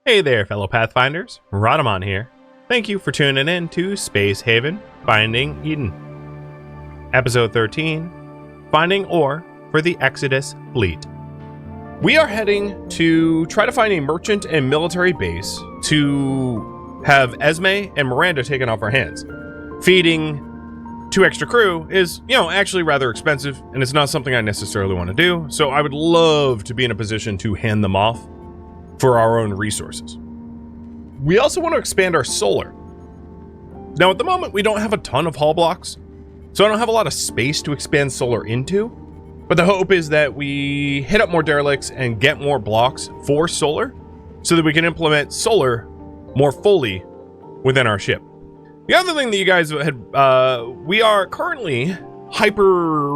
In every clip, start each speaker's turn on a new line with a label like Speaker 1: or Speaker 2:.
Speaker 1: Hey there, fellow Pathfinders. Rhadamant here. Thank you for tuning in to Space Haven Finding Eden. Episode 13, Finding Ore for the Exodus Fleet. We are heading to try to find a merchant and military base to have Esme and Miranda taken off our hands. Feeding 2 extra crew is, actually rather expensive, and it's not something I necessarily want to do, so I would love to be in a position to hand them off for our own resources. We also want to expand our solar. Now, at the moment, we don't have a ton of hull blocks, so I don't have a lot of space to expand solar into, but the hope is that we hit up more derelicts and get more blocks for solar so that we can implement solar more fully within our ship. The other thing that you guys had, we are currently hyper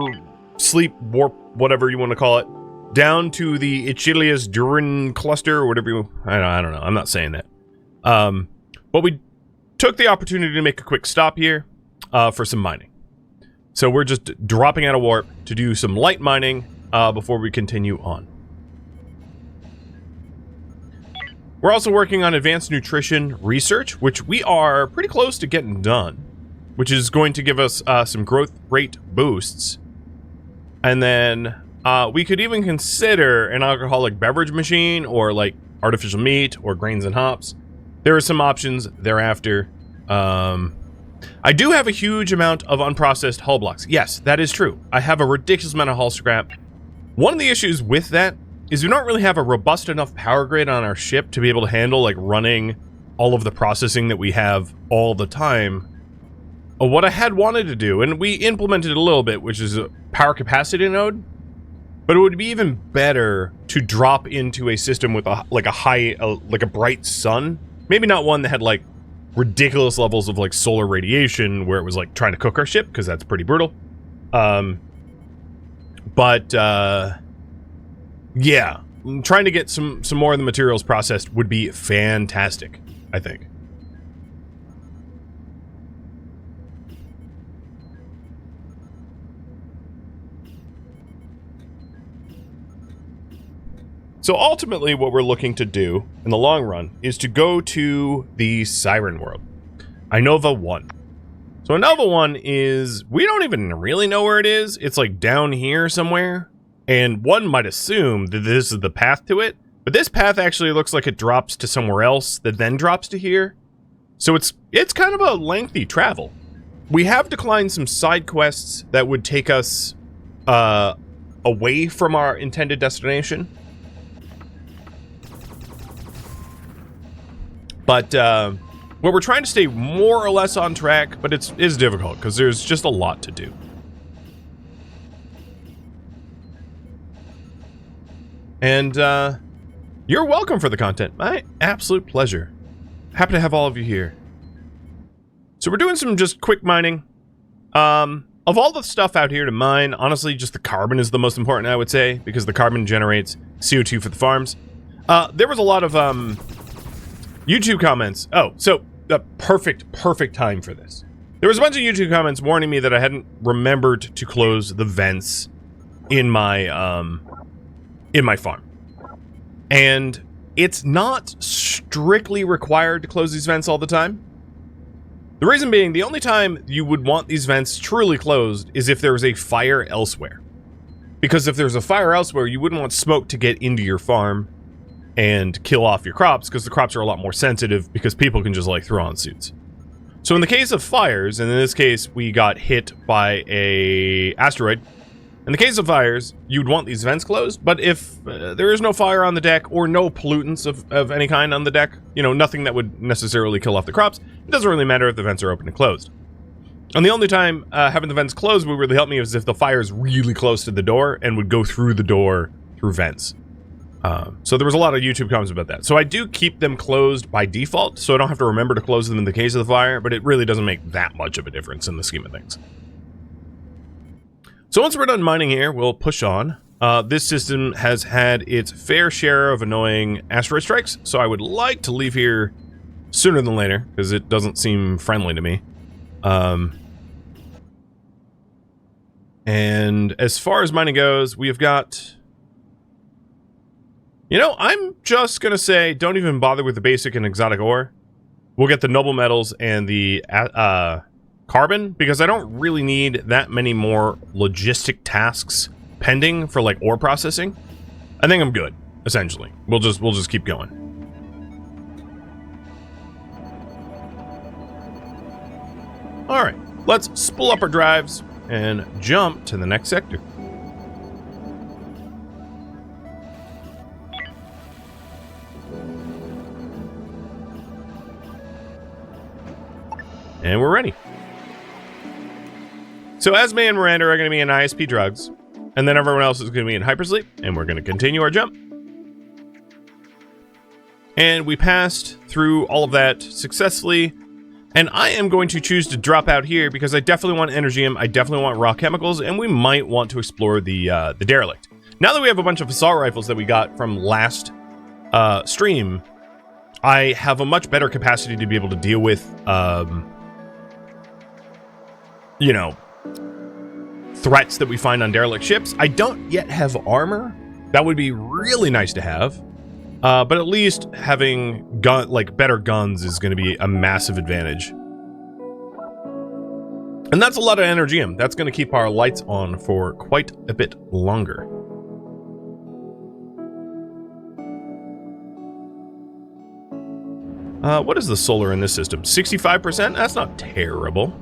Speaker 1: sleep warp, whatever you want to call it, down to the Ichilius Durin cluster, or whatever you, I don't know, I'm not saying that. But we took the opportunity to make a quick stop here, for some mining. So we're just dropping out of warp to do some light mining, before we continue on. We're also working on advanced nutrition research, which we are pretty close to getting done, which is going to give us, some growth rate boosts. And then, we could even consider an alcoholic beverage machine, or like artificial meat, or grains and hops. There are some options thereafter. I do have a huge amount of unprocessed hull blocks. Yes, that is true. I have a ridiculous amount of hull scrap. One of the issues with that is we don't really have a robust enough power grid on our ship to be able to handle like running all of the processing that we have all the time. What I had wanted to do, and we implemented a little bit, which is a power capacity node. But it would be even better to drop into a system with a a bright sun. Maybe not one that had like ridiculous levels of like solar radiation where it was like trying to cook our ship, because that's pretty brutal. Yeah, trying to get some more of the materials processed would be fantastic, I think. So ultimately what we're looking to do in the long run is to go to the Siren World, Inova 1. So Inova 1 is, we don't even really know where it is. It's like down here somewhere, and one might assume that this is the path to it, but this path actually looks like it drops to somewhere else that then drops to here. So it's kind of a lengthy travel. We have declined some side quests that would take us away from our intended destination. But we're trying to stay more or less on track, but it is difficult because there's just a lot to do. And you're welcome for the content. My absolute pleasure. Happy to have all of you here. So we're doing some just quick mining. Of all the stuff out here to mine, honestly, just the carbon is the most important, I would say, because the carbon generates CO2 for the farms. There was a lot of YouTube comments. Oh, so the perfect time for this. There was a bunch of YouTube comments warning me that I hadn't remembered to close the vents in my farm. And it's not strictly required to close these vents all the time. The reason being, the only time you would want these vents truly closed is if there was a fire elsewhere. Because if there's a fire elsewhere, you wouldn't want smoke to get into your farm and kill off your crops, because the crops are a lot more sensitive because people can just like throw on suits. So in the case of fires, and in this case we got hit by a asteroid, in the case of fires you'd want these vents closed, but if there is no fire on the deck or no pollutants of any kind on the deck, nothing that would necessarily kill off the crops, it doesn't really matter if the vents are open and closed. And the only time having the vents closed would really help me is if the fire is really close to the door and would go through the door through vents. So there was a lot of YouTube comments about that. So I do keep them closed by default, so I don't have to remember to close them in the case of the fire, but it really doesn't make that much of a difference in the scheme of things. So once we're done mining here, we'll push on. This system has had its fair share of annoying asteroid strikes, so I would like to leave here sooner than later, because it doesn't seem friendly to me. And as far as mining goes, we have got... You know, I'm just gonna say don't even bother with the basic and exotic ore. We'll get the noble metals and the carbon, because I don't really need that many more logistic tasks pending for like ore processing. I think I'm good, essentially. We'll just keep going. All right, let's spool up our drives and jump to the next sector. And we're ready. So Esme and Miranda are going to be in ISP drugs, and then everyone else is going to be in hypersleep, and we're going to continue our jump. And we passed through all of that successfully, and I am going to choose to drop out here because I definitely want Energium, I definitely want raw chemicals, and we might want to explore the Derelict. Now that we have a bunch of assault rifles that we got from last stream, I have a much better capacity to be able to deal with, you know, threats that we find on derelict ships. I don't yet have armor. That would be really nice to have. But at least having better guns is going to be a massive advantage. And that's a lot of Energium. That's going to keep our lights on for quite a bit longer. What is the solar in this system? 65%? That's not terrible.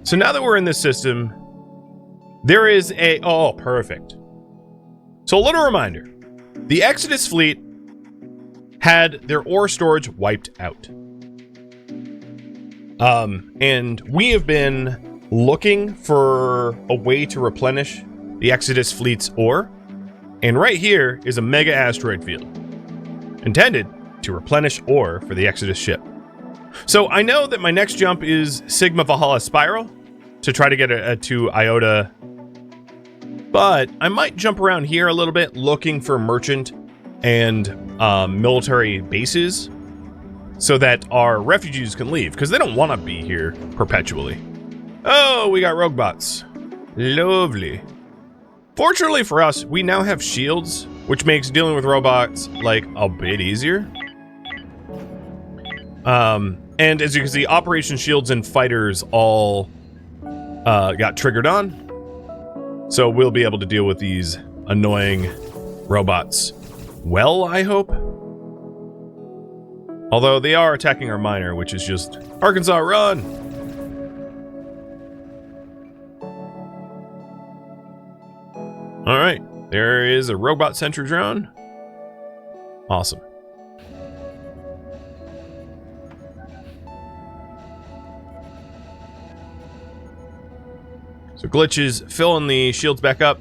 Speaker 1: So now that we're in this system, there is a... Oh, perfect. So a little reminder. The Exodus fleet had their ore storage wiped out. And we have been looking for a way to replenish the Exodus fleet's ore. And right here is a mega asteroid field, intended to replenish ore for the Exodus ship. So I know that my next jump is Sigma Valhalla Spiral to try to get to Iota, but I might jump around here a little bit looking for merchant and military bases so that our refugees can leave, because they don't want to be here perpetually. Oh, we got rogue bots. Lovely. Fortunately for us, we now have shields, which makes dealing with robots like a bit easier. And as you can see, Operation Shields and Fighters all got triggered on. So we'll be able to deal with these annoying robots well, I hope. Although they are attacking our miner, which is just, Arkansas, run! Alright, there is a robot sentry drone. Awesome. So glitches, filling the shields back up.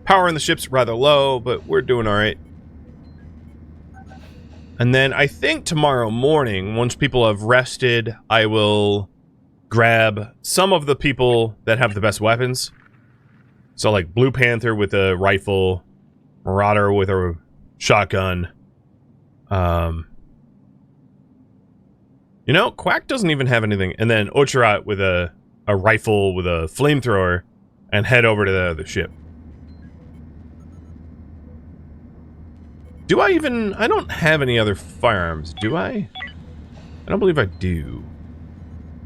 Speaker 1: Power in the ship's rather low, but we're doing alright. And then I think tomorrow morning, once people have rested, I will grab some of the people that have the best weapons. So like Blue Panther with a rifle, Marauder with a shotgun. You know, Quack doesn't even have anything. And then Ocherat with a rifle with a flamethrower and head over to the other ship. Do I even... I don't have any other firearms, do I? I don't believe I do.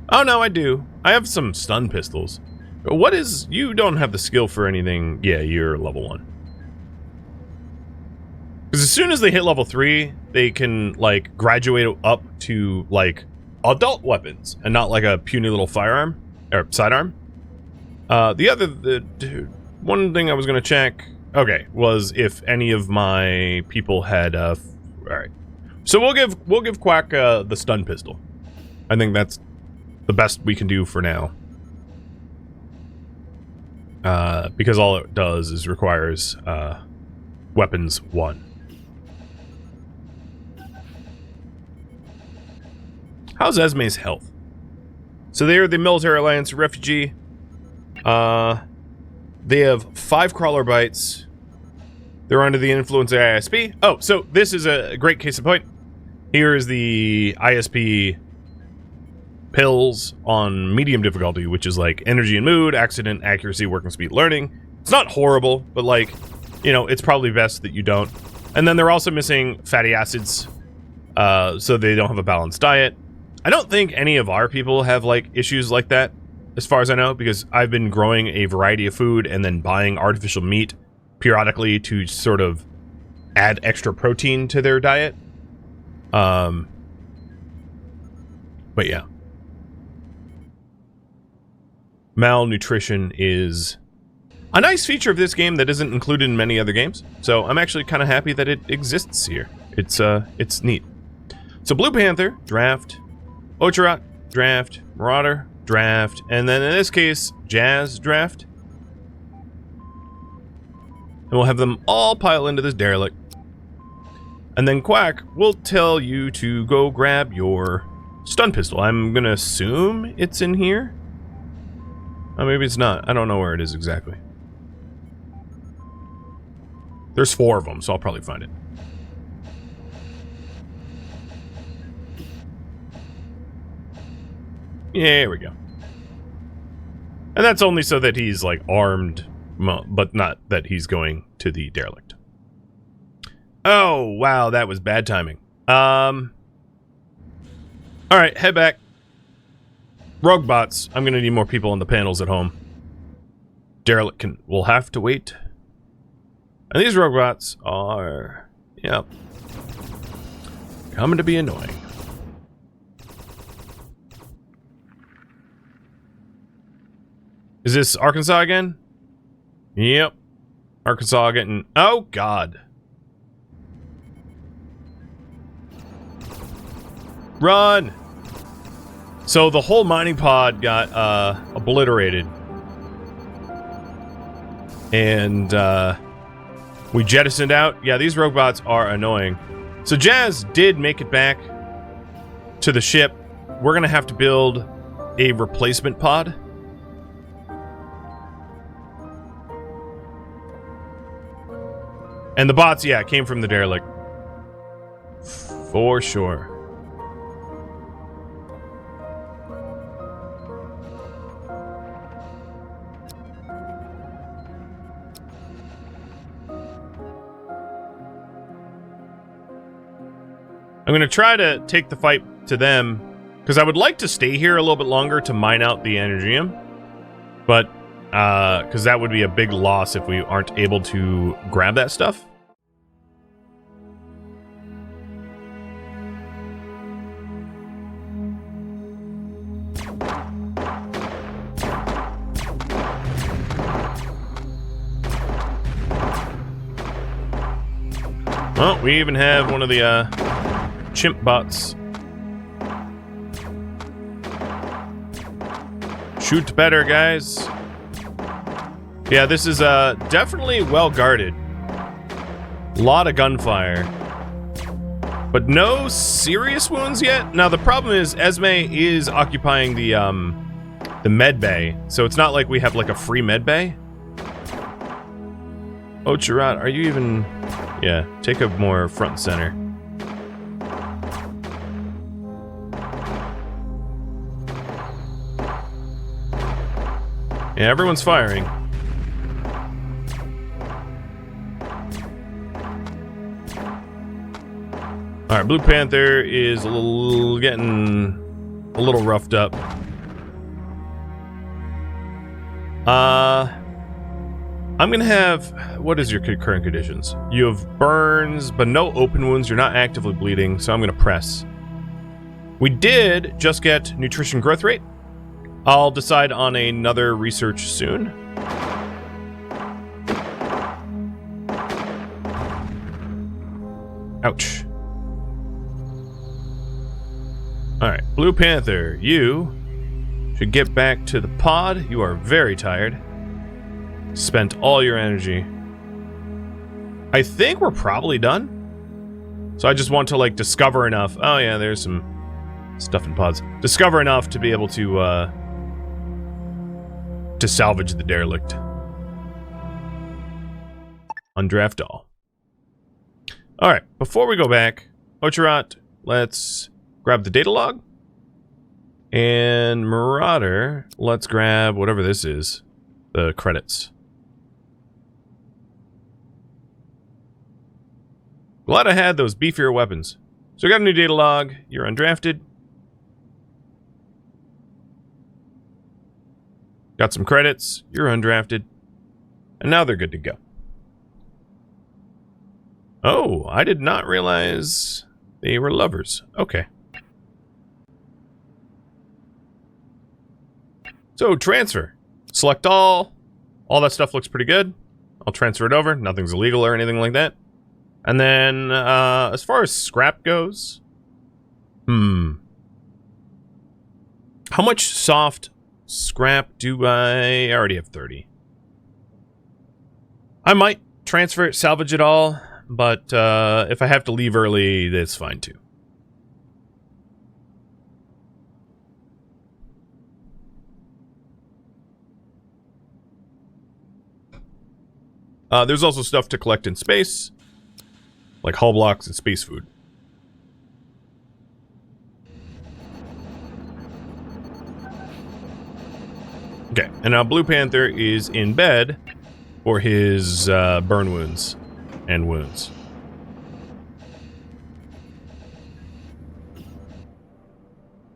Speaker 1: Oh, no, I do. I have some stun pistols. What is... You don't have the skill for anything... Yeah, you're level 1. Because as soon as they hit level 3, they can, like, graduate up to, like, adult weapons. And not, like, a puny little firearm. Or sidearm. One thing I was going to check... Okay, was if any of my people had, alright. So we'll give Quack, the stun pistol. I think that's the best we can do for now. Because all it does is requires, weapons 1. How's Esme's health? So they are the Military Alliance refugee. They have 5 crawler bites. They're under the influence of ISP. Oh, so this is a great case in point. Here is the ISP pills on medium difficulty, which is like energy and mood, accident, accuracy, working speed, learning. It's not horrible, but like, you know, it's probably best that you don't. And then they're also missing fatty acids, so they don't have a balanced diet. I don't think any of our people have like issues like that, as far as I know, because I've been growing a variety of food and then buying artificial meat periodically to sort of add extra protein to their diet. But yeah. Malnutrition is a nice feature of this game that isn't included in many other games. So I'm actually kind of happy that it exists here. It's neat. So Blue Panther, draft. Ocherat, draft. Marauder, draft. And then in this case, Jazz, draft. And we'll have them all pile into this Derelict. And then Quack will tell you to go grab your stun pistol. I'm gonna assume it's in here. Oh, maybe it's not. I don't know where it is exactly. There's 4 of them, so I'll probably find it. Yeah, there we go. And that's only so that he's, like, armed, but not that he's going to the Derelict. Oh, wow, that was bad timing. Alright, head back. Rogue bots. I'm gonna need more people on the panels at home. Derelict will have to wait. And these rogue bots are... Yep. Coming to be annoying. Is this Arkansas again? Yep. Arkansas getting... Oh, God. Run! So the whole mining pod got obliterated. And we jettisoned out. Yeah, these rogue bots are annoying. So Jazz did make it back to the ship. We're going to have to build a replacement pod. And the bots, yeah, came from the Derelict. For sure. I'm going to try to take the fight to them, because I would like to stay here a little bit longer to mine out the Energium. But, because that would be a big loss if we aren't able to grab that stuff. Well, we even have one of the, chimp bots. Shoot better, guys. Yeah, this is definitely well guarded. A lot of gunfire. But no serious wounds yet. Now the problem is Esme is occupying the med bay, so it's not like we have like a free med bay. Ocherat, are you even... Yeah, take up more front and center. Yeah, everyone's firing. Alright, Blue Panther is getting a little roughed up. I'm gonna have... What is your current conditions? You have burns, but no open wounds. You're not actively bleeding, so I'm gonna press. We did just get nutrition growth rate. I'll decide on another research soon. Ouch. Alright, Blue Panther, you should get back to the pod. You are very tired. Spent all your energy. I think we're probably done. So I just want to, like, discover enough. Oh, yeah, there's some stuff in pods. Discover enough to be able to salvage the Derelict. Undraft all. Alright, before we go back, Ocherat, let's grab the data log. And Marauder, let's grab whatever this is. The credits. Glad I had those beefier weapons. So I got a new data log. You're undrafted. Got some credits. You're undrafted. And now they're good to go. Oh, I did not realize they were lovers. Okay. So, transfer. Select all. All that stuff looks pretty good. I'll transfer it over. Nothing's illegal or anything like that. And then, as far as scrap goes... How much soft scrap do I already have 30. I might transfer it, salvage it all, but if I have to leave early, that's fine too. There's also stuff to collect in space, like hull blocks and space food. Okay, and now Blue Panther is in bed for his burn wounds and wounds.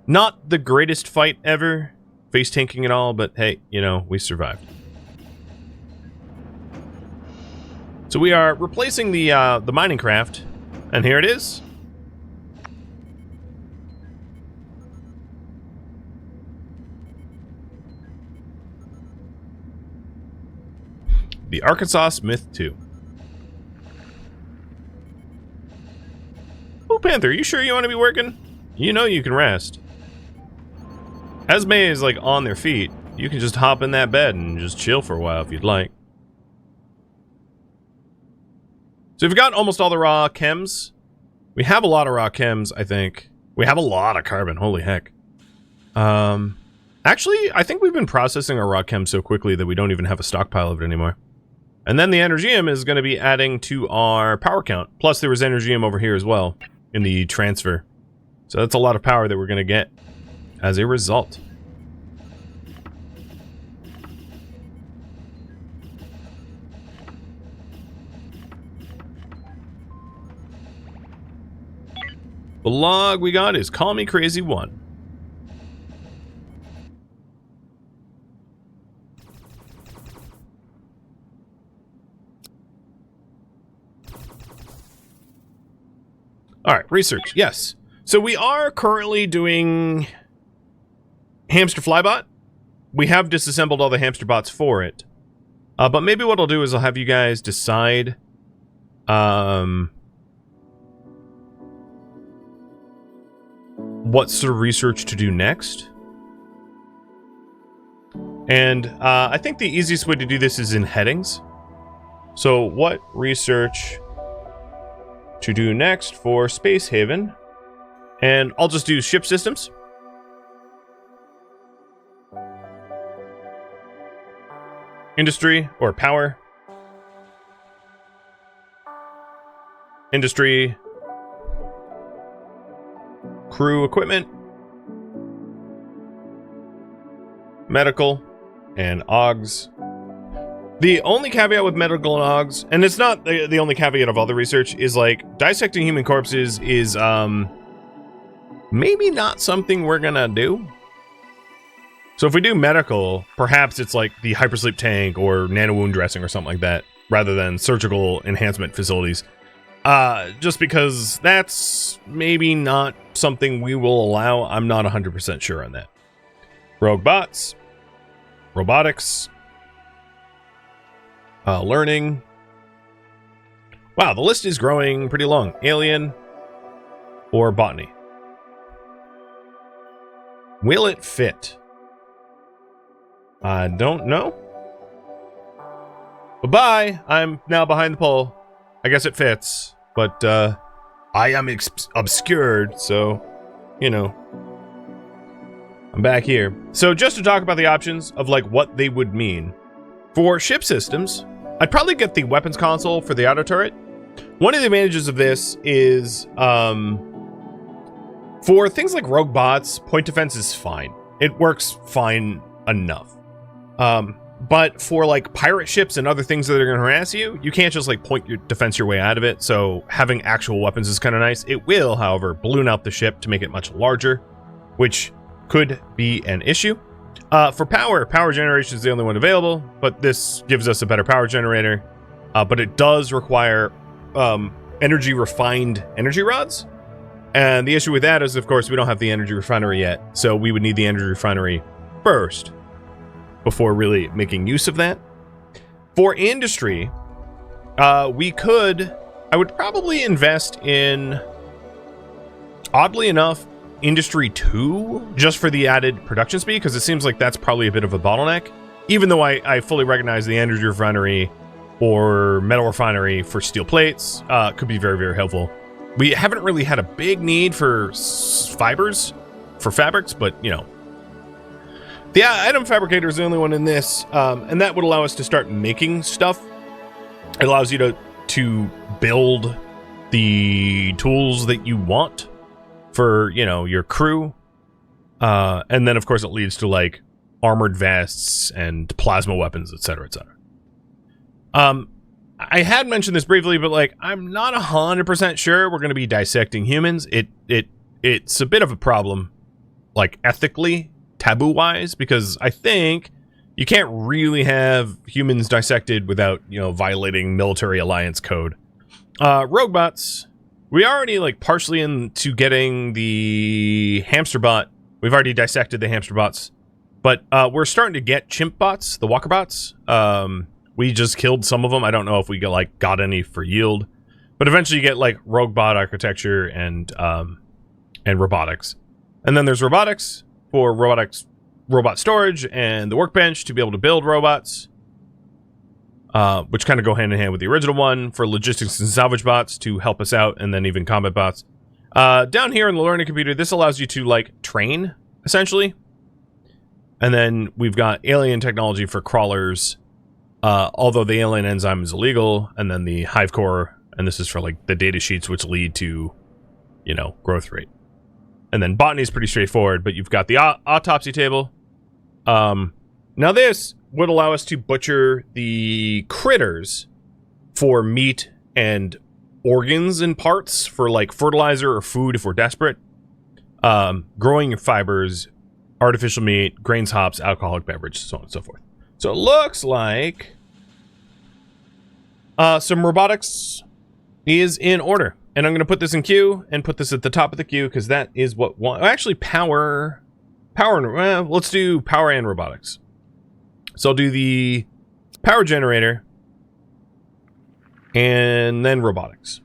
Speaker 1: Not the greatest fight ever, face tanking and all, but hey, you know, we survived. So we are replacing the mining craft, and here it is. The Arkansas Smith 2. Oh, Panther, you sure you want to be working? You know you can rest. Esme is like on their feet. You can just hop in that bed and just chill for a while if you'd like. So we've got almost all the raw chems. We have a lot of raw chems, I think. We have a lot of carbon, holy heck. Actually, I think we've been processing our raw chem so quickly that we don't even have a stockpile of it anymore. And then the Energium is going to be adding to our power count. Plus there was Energium over here as well in the transfer. So that's a lot of power that we're going to get as a result. The log we got is Call Me Crazy 1. Alright, research, yes. So we are currently doing Hamster Flybot. We have disassembled all the hamster bots for it. But maybe what I'll do is I'll have you guys decide what sort of research to do next. And I think the easiest way to do this is in headings. So what research to do next for Space Haven? And I'll just do ship systems. Industry or power. Industry. Crew equipment. Medical. And AUGs. The only caveat with medical and AUGs, and it's not the only caveat of all the research, is like dissecting human corpses is maybe not something we're gonna do. So if we do medical, perhaps it's like the hypersleep tank or nano wound dressing or something like that, rather than surgical enhancement facilities. Just because that's maybe not something we will allow. I'm not 100% sure on that. Rogue bots, robotics, learning. Wow, the list is growing pretty long. Alien or botany. Will it fit? I don't know. Bye-bye. I'm now behind the pole. I guess it fits, but I am obscured, so, you know, I'm back here. So just to talk about the options of like what they would mean. For ship systems, I'd probably get the weapons console for the auto turret. One of the advantages of this is For things like rogue bots, point defense is fine. It works fine enough. But for like pirate ships and other things that are going to harass you, you can't just like point your defense your way out of it. So having actual weapons is kind of nice. It will, however, balloon out the ship to make it much larger, which could be an issue. For power generation is the only one available, but this gives us a better power generator. But it does require energy refined energy rods. And the issue with that is, of course, we don't have the energy refinery yet. So we would need the energy refinery first before really making use of that. For industry, I would probably invest in, oddly enough, Industry 2, just for the added production speed, because it seems like that's probably a bit of a bottleneck. Even though I fully recognize the energy refinery or metal refinery for steel plates could be very, very helpful. We haven't really had a big need for fibers, for fabrics, but, you know. The item fabricator is the only one in this, and that would allow us to start making stuff. It allows you to build the tools that you want for, you know, your crew. And then, of course, it leads to, like, armored vests and plasma weapons, etc., etc. I had mentioned this briefly, but, like, I'm not 100% sure we're going to be dissecting humans. It's a bit of a problem, like, ethically, taboo-wise, because I think you can't really have humans dissected without, you know, violating military alliance code. Rogue bots, we already, like, partially into getting the hamster bot. We've already dissected the hamster bots, but we're starting to get chimp bots, the walker bots. We just killed some of them. I don't know if we got any for yield, but eventually you get like rogue bot architecture and robotics. And then there's robotics for robot storage and the workbench to be able to build robots, which kind of go hand in hand with the original one, for logistics and salvage bots to help us out, and then even combat bots. Down here in the learning computer, this allows you to like train essentially. And then we've got alien technology for crawlers. Although the alien enzyme is illegal, and then the hive core, and this is for like the data sheets which lead to, you know, growth rate. And then botany is pretty straightforward, but you've got the autopsy table. Now this would allow us to butcher the critters for meat and organs and parts for like fertilizer or food if we're desperate. Growing fibers, artificial meat, grains, hops, alcoholic beverage, so on and so forth. So it looks like some robotics is in order. And I'm going to put this in queue and put this at the top of the queue because that is what actually let's do power and robotics. So I'll do the power generator and then robotics.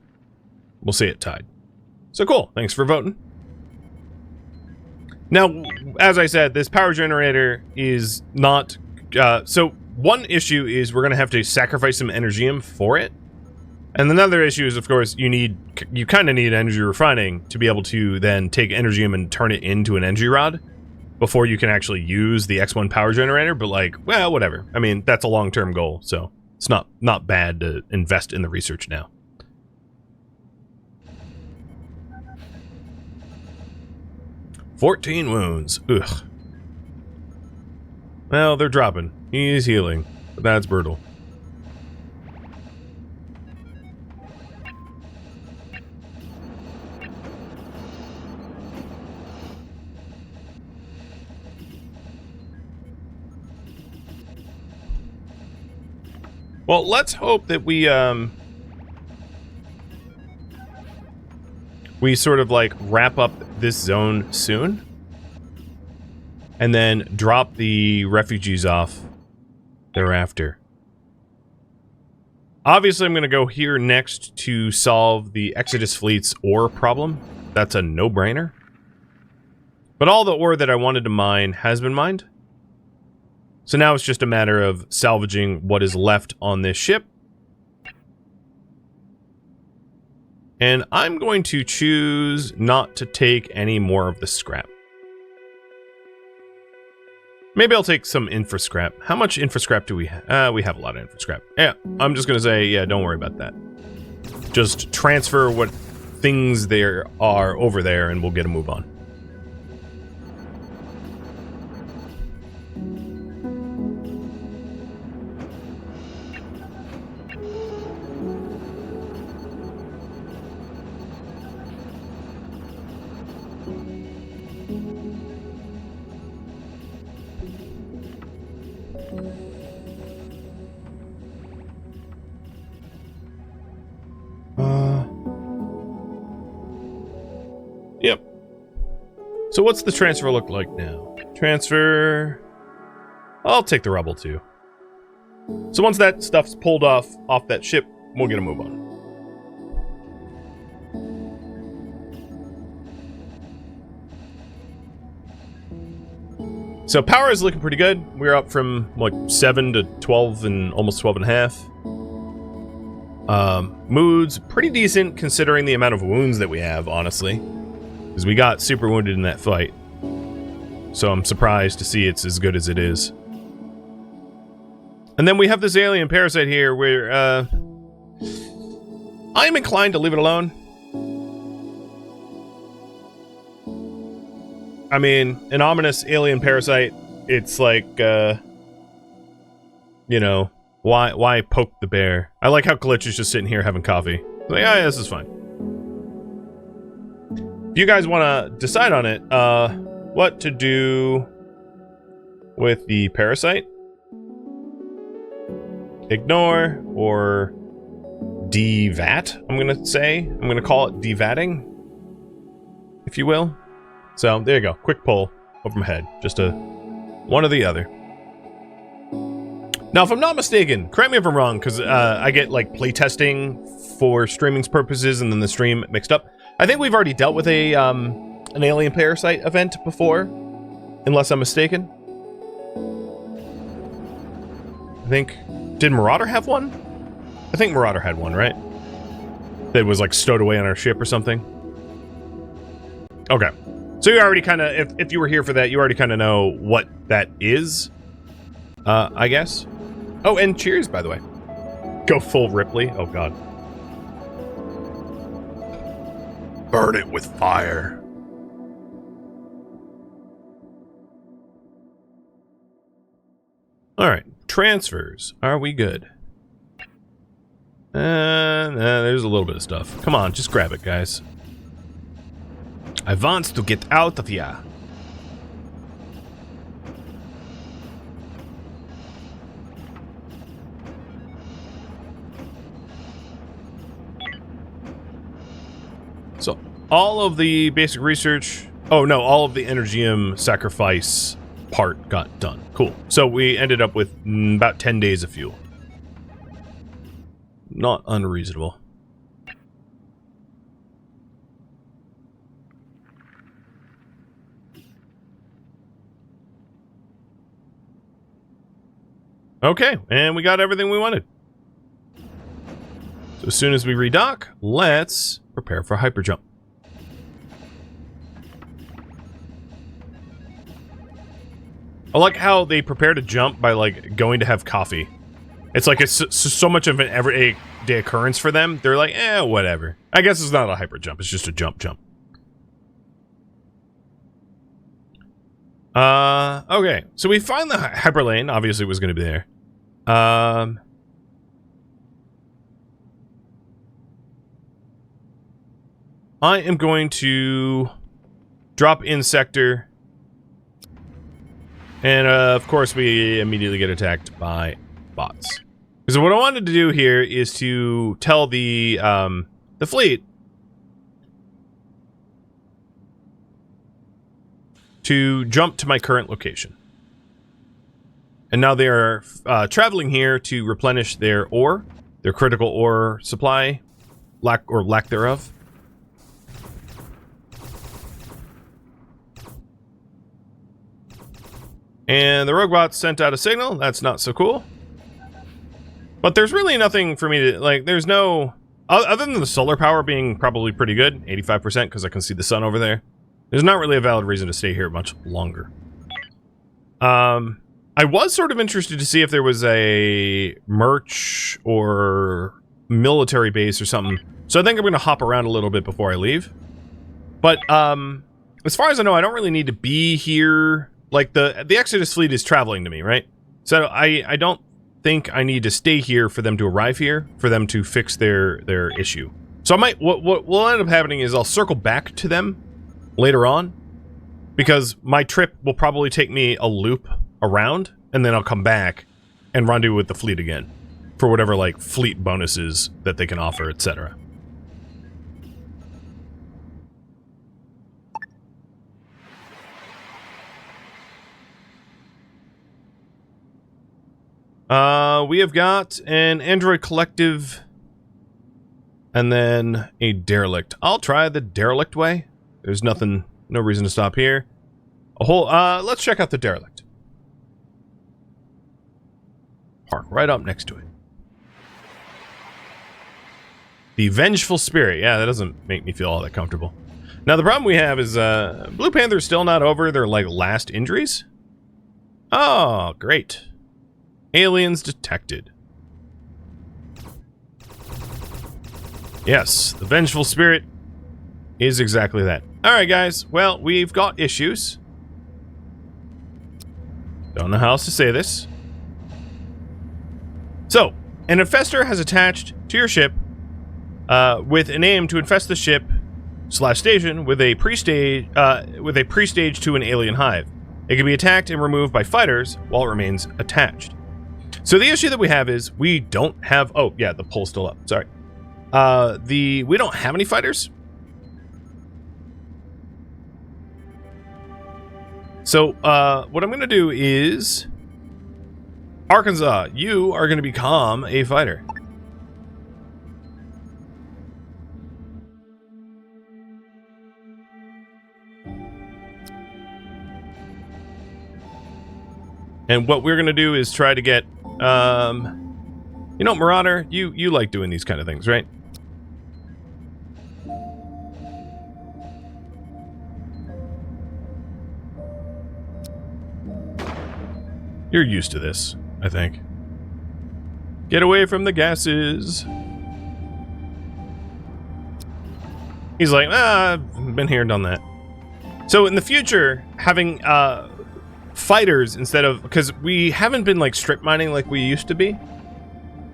Speaker 1: We'll see it tied. So cool. Thanks for voting. Now, as I said, this power generator is not... so one issue is we're going to have to sacrifice some energium for it. And another issue is, of course, you kind of need energy refining to be able to then take energium and turn it into an energy rod before you can actually use the X1 power generator. But like, well, whatever. I mean, that's a long-term goal, so it's not bad to invest in the research now. "14 wounds. Ugh. Well, they're dropping. He's healing, but that's brutal. Well, let's hope that we sort of like wrap up this zone soon. And then drop the refugees off thereafter. Obviously, I'm going to go here next to solve the Exodus Fleet's ore problem. That's a no-brainer. But all the ore that I wanted to mine has been mined. So now it's just a matter of salvaging what is left on this ship. And I'm going to choose not to take any more of the scrap. Maybe I'll take some infra scrap. How much infra scrap do we have? We have a lot of infra scrap. Yeah, I'm just going to say, yeah, don't worry about that. Just transfer what things there are over there, and we'll get a move on. Yep. So what's the transfer look like now? Transfer... I'll take the rubble too. So once that stuff's pulled off that ship, we'll get a move on. So power is looking pretty good. We're up from like 7 to 12 and almost 12 and a half. Mood's pretty decent considering the amount of wounds that we have, honestly. Because we got super wounded in that fight. So I'm surprised to see it's as good as it is. And then we have this alien parasite here where, I'm inclined to leave it alone. I mean, an ominous alien parasite, it's like, you know, why poke the bear? I like how Glitch is just sitting here having coffee. Like, yeah, this is fine. If you guys want to decide on it, what to do with the parasite? Ignore or devat, I'm gonna say. I'm gonna call it devatting, if you will. So, there you go. Quick pull over my head. Just a one or the other. Now, if I'm not mistaken, correct me if I'm wrong, because I get, like, playtesting for streaming's purposes and then the stream mixed up. I think we've already dealt with a, an alien parasite event before, unless I'm mistaken. I think... Did Marauder have one? I think Marauder had one, right? That was, like, stowed away on our ship or something. Okay. So you already kind of, if you were here for that, you already kind of know what that is, I guess. Oh, and cheers, by the way. Go full Ripley. Oh, God. Burn it with fire. All right. Transfers. Are we good? There's a little bit of stuff. Come on, just grab it, guys. I want to get out of here. So, all of the basic research... Oh, no, all of the Energium sacrifice part got done. Cool. So, we ended up with about 10 days of fuel. Not unreasonable. Okay, and we got everything we wanted. So as soon as we redock, let's prepare for hyperjump. I like how they prepare to jump by, like, going to have coffee. It's like it's so much of an everyday occurrence for them. They're like, eh, whatever. I guess it's not a hyperjump, it's just a jump. Okay. So we find the hyperlane, obviously was going to be there. I am going to drop in sector. And, of course, we immediately get attacked by bots. Because what I wanted to do here is to tell the fleet to jump to my current location. And now they are traveling here to replenish their ore, their critical ore supply, lack thereof. And the rogue bot sent out a signal. That's not so cool. But there's really nothing for me to, like, there's no... Other than the solar power being probably pretty good, 85%, because I can see the sun over there. There's not really a valid reason to stay here much longer. I was sort of interested to see if there was a merch or military base or something. So I think I'm going to hop around a little bit before I leave. But as far as I know, I don't really need to be here. Like, the Exodus fleet is traveling to me, right? So I don't think I need to stay here for them to arrive here, for them to fix their issue. So I might, what will end up happening is I'll circle back to them later on, because my trip will probably take me a loop around, and then I'll come back and rendezvous with the fleet again for whatever, like, fleet bonuses that they can offer, etc. We have got an android collective and then a derelict. I'll try the derelict way. There's nothing, no reason to stop here. Let's check out the derelict. Park right up next to it. The vengeful spirit. Yeah, that doesn't make me feel all that comfortable. Now, the problem we have is, Blue Panther's still not over their, like, last injuries. Oh, great. Aliens detected. Yes, the vengeful spirit is exactly that. Alright, guys. Well, we've got issues. Don't know how else to say this. So, an infestor has attached to your ship with an aim to infest the ship / station with a pre-stage to an alien hive. It can be attacked and removed by fighters while it remains attached. So the issue that we have is we don't have... Oh, yeah, the poll's still up. Sorry. We don't have any fighters. So, what I'm going to do is... Arkansas, you are going to become a fighter. And what we're going to do is try to get... you know, Marauder, you like doing these kind of things, right? You're used to this, I think. Get away from the gases. He's like, I've been here, done that. So in the future, having fighters instead of... Because we haven't been, like, strip mining like we used to be.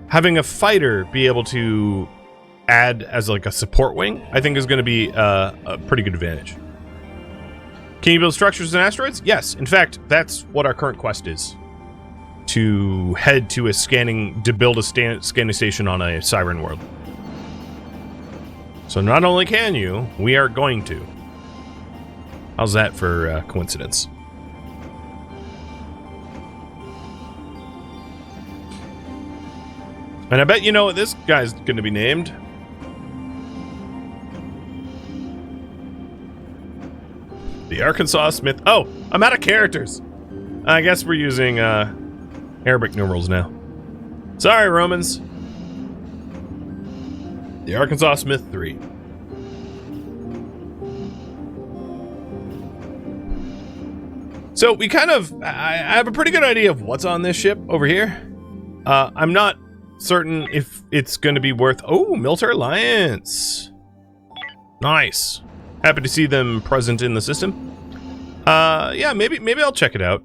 Speaker 1: Having a fighter be able to add as, like, a support wing, I think is going to be a pretty good advantage. Can you build structures and asteroids? Yes. In fact, that's what our current quest is. To head to to build a scanning station on a Siren world. So not only can you, we are going to. How's that for coincidence? And I bet you know what this guy's going to be named. The Arkansas Smith. Oh, I'm out of characters. I guess we're using Arabic numerals now. Sorry, Romans. The Arkansas Smith 3. So we kind of... I have a pretty good idea of what's on this ship over here. I'm not certain if it's going to be worth... Oh, military alliance. Nice. Happy to see them present in the system. Yeah, maybe I'll check it out.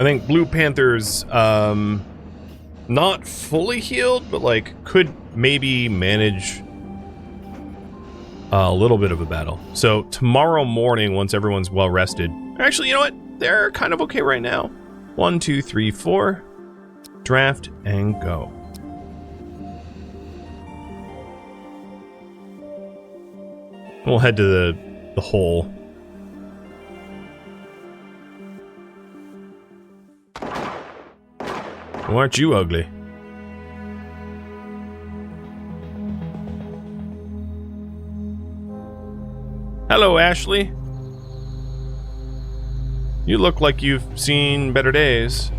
Speaker 1: I think Blue Panther's not fully healed, but like could maybe manage a little bit of a battle. So tomorrow morning, once everyone's well rested, actually, you know what? They're kind of okay right now. 1, 2, 3, 4. Draft and go. We'll head to the hole. Why aren't you ugly? Hello, Ashley. You look like you've seen better days.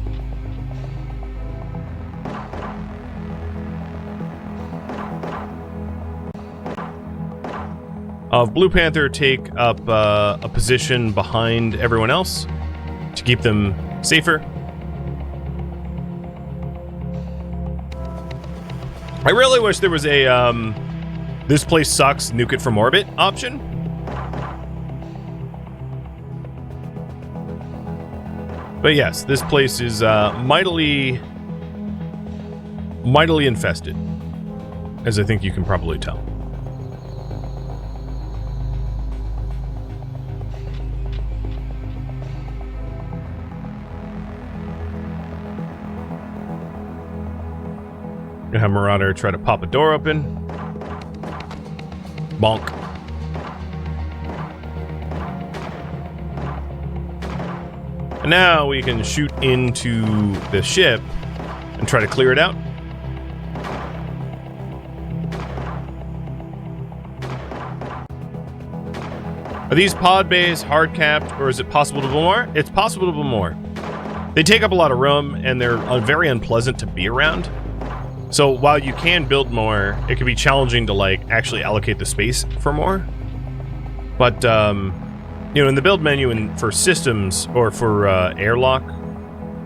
Speaker 1: of Blue Panther take up a position behind everyone else to keep them safer. I really wish there was a this place sucks, nuke it from orbit option. But yes, this place is mightily infested, as I think you can probably tell. Gonna have Marauder try to pop a door open. Bonk. And now we can shoot into the ship and try to clear it out. Are these pod bays hard capped, or is it possible to build more? It's possible to build more. They take up a lot of room, and they're very unpleasant to be around. So while you can build more, it can be challenging to like actually allocate the space for more. But you know, in the build menu and for systems or for airlock,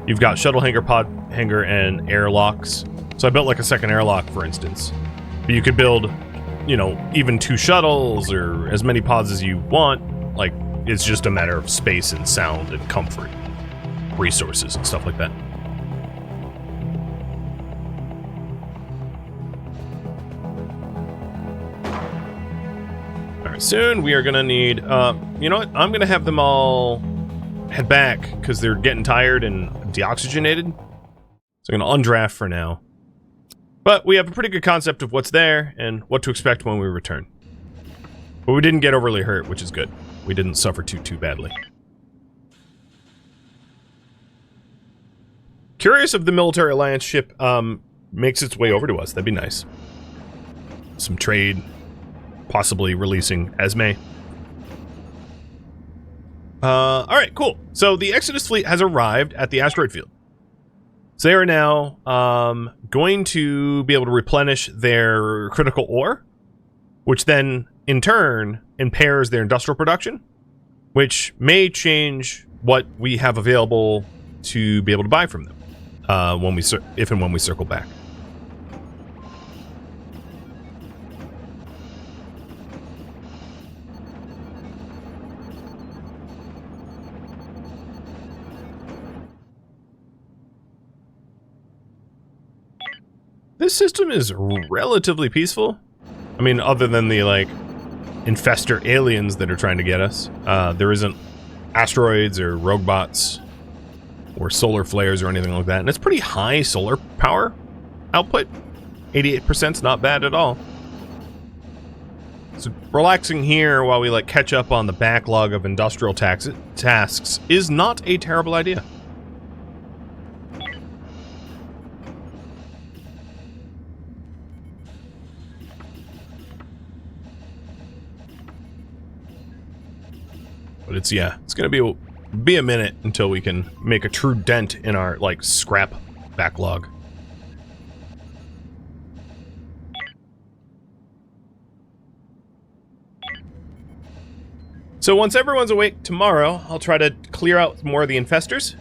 Speaker 1: you've got shuttle hangar, pod hangar, and airlocks. So I built like a second airlock, for instance. But you could build, you know, even 2 shuttles or as many pods as you want. Like, it's just a matter of space and sound and comfort, resources and stuff like that. Soon we are gonna need you know what, I'm gonna have them all head back because they're getting tired and deoxygenated, so I'm gonna undraft for now, but we have a pretty good concept of what's there and what to expect when we return. But we didn't get overly hurt, which is good. We didn't suffer too badly. Curious if the military alliance ship makes its way over to us. That'd be nice. Some trade, possibly releasing Esme. Alright, cool. So the Exodus fleet has arrived at the asteroid field. So they are now going to be able to replenish their critical ore, which then, in turn, impairs their industrial production, which may change what we have available to be able to buy from them if and when we circle back. This system is relatively peaceful. I mean, other than the, like, infester aliens that are trying to get us. There isn't asteroids or rogue bots or solar flares or anything like that. And it's pretty high solar power output. 88% is not bad at all. So relaxing here while we, like, catch up on the backlog of industrial tasks is not a terrible idea. But it's, yeah, it's gonna be a minute until we can make a true dent in our, like, scrap backlog. So once everyone's awake tomorrow, I'll try to clear out more of the infestors.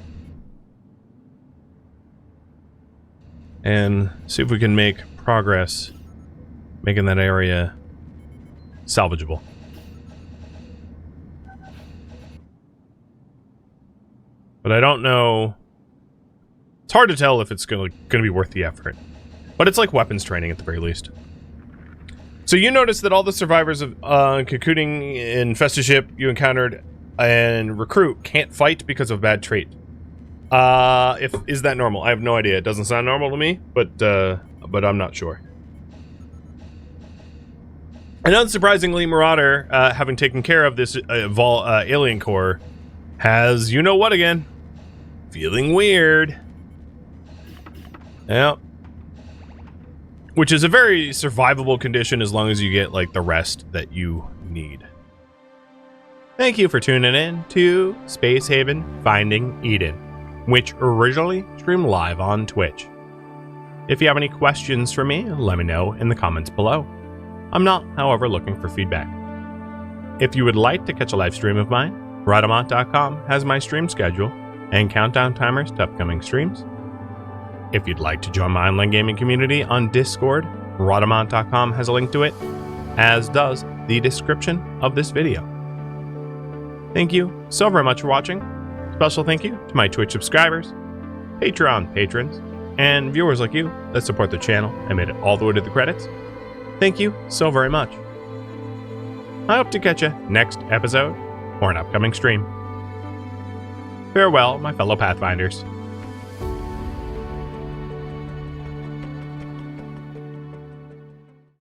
Speaker 1: And see if we can make progress making that area salvageable. But I don't know. It's hard to tell if it's gonna be worth the effort. But it's like weapons training at the very least. So you notice that all the survivors of cocooning infested ship you encountered and recruit can't fight because of bad trait. Is that normal? I have no idea. It doesn't sound normal to me, but I'm not sure. And unsurprisingly, Marauder, having taken care of this alien core, has you-know-what again. Feeling weird. Yep. Which is a very survivable condition as long as you get, like, the rest that you need. Thank you for tuning in to Space Haven Finding Eden, which originally streamed live on Twitch. If you have any questions for me, let me know in the comments below. I'm not, however, looking for feedback. If you would like to catch a live stream of mine, Rhadamant.com has my stream schedule and countdown timers to upcoming streams. If you'd like to join my online gaming community on Discord, Rhadamant.com has a link to it, as does the description of this video. Thank you so very much for watching. Special thank you to my Twitch subscribers, Patreon patrons, and viewers like you that support the channel and made it all the way to the credits. Thank you so very much. I hope to catch you next episode or an upcoming stream. Farewell, my fellow Pathfinders.